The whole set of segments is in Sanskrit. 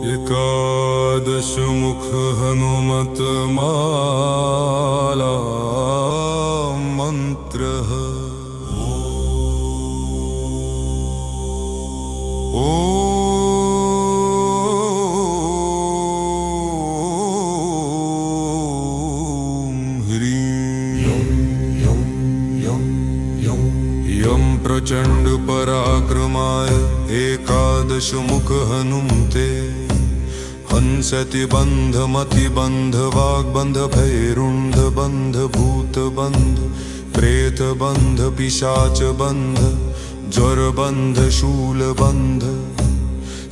एकादश मुख हनुमत माला मंत्रः। यं प्रचंड पराक्रमाय एकादश मुख हनुमते हंसति बंध मति बंध वाग्बंध भैरुंध बंध भूत बंध प्रेत बंध पिशाच बंध ज्वर बंध शूल बंध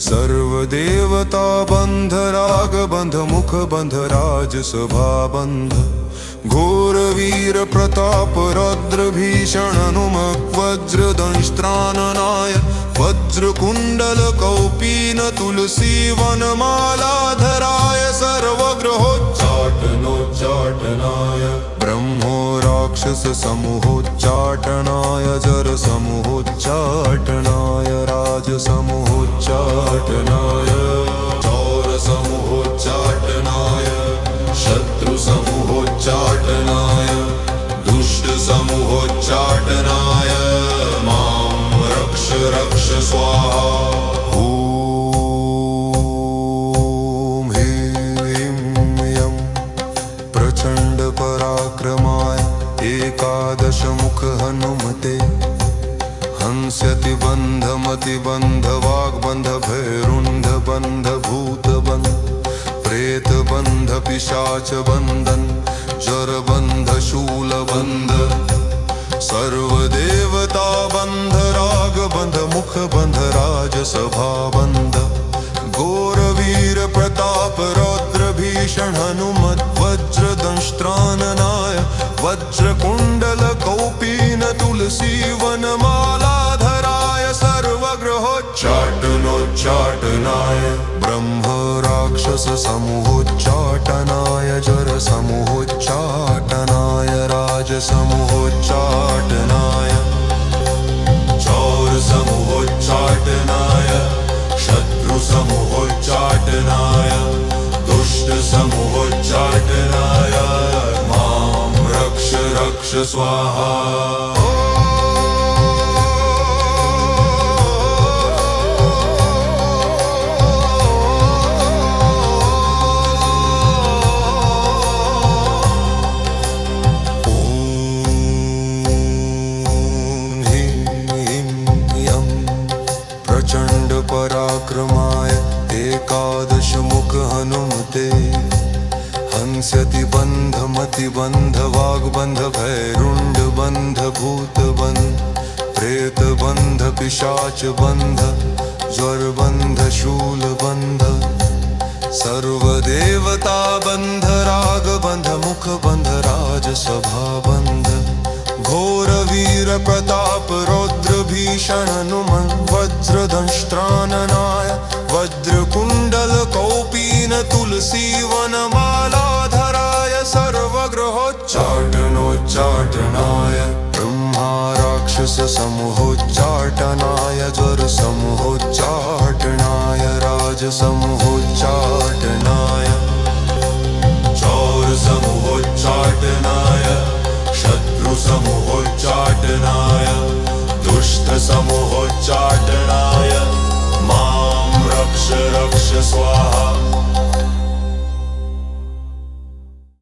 सर्वदेवता बंध राग बंध मुख बंध राजसभा बंध घोर वीर प्रताप रौद्र भीषण हनुमत वज्र दंष्ट्राननाय वज्र कुंडल कौपीन तुलसी वनमालाधराय सर्वग्रहोच्चाटनोच्चाटनाय ब्रह्मो राक्षस समूहोच्चाटनाय जर समूहोच्चाटनाय राज समूहोच्चाटनाय चौर समूहोच्चाटनाय शत्रु समूहोच्चाटनाय दुष्ट समूहोच्चाटनाय मां रक्ष रक्ष स्वाहा। ॐ ह्रीं यं प्रचंड पराक्रमाय एकादश मुख हनुमते हंस्यति बंध मति बंध वाग्बंध भैरुंध बंध भूत बंध प्रेत बंध पिशाच बंधन जर बंध शूल बंध सर्वदेवता बंध राग बंध मुख बंध राजसभा बंध घोर वीर प्रताप रौद्र भीषण हनुमत वज्र दंष्ट्राननाय वज्र कुंडल कौपीन तुलसी वनमालाधराय सर्वग्रहोच्चाटनोच्चाटनाय ब्रह्म राक्षस समूहोच्चाटनाय जर समूहोच्चाटनाय राज समूहोच्चाटनाय चौर समूहोच्चाटनाय शत्रु समूहोच्चाटनाय दुष्ट समूहोच्चाटनाय मां रक्ष रक्ष स्वाहा। प्रचंड पराक्रमाय एकादश मुख हनुमते हंस्यति बंध मति बंध वाग्बंध भैरुंड बंध भूत बंध प्रेत बंध पिशाच बंध ज्वर बंध शूल बंध सर्वदेवता बंध राग बंध मुख बंध राजसभा बंध घोर वीर प्रताप रौद्र भीषण हनुमत वज्र दंष्ट्राननाय वज्र कुंडल कौपीन तुलसी वनमालाधराय सर्वग्रहोच्चाटनोच्चाटनाय ब्रह्मा राक्षस समूहोच्चाटनाय ज्वर समूहोच्चाटनाय राज समूहोच्चाटनाय चौर समूहोच्चाटनाय शत्रु समूहोच्चाटनाय दुष्ट समूहोच्चाटनाय मां रक्ष रक्ष स्वाहा।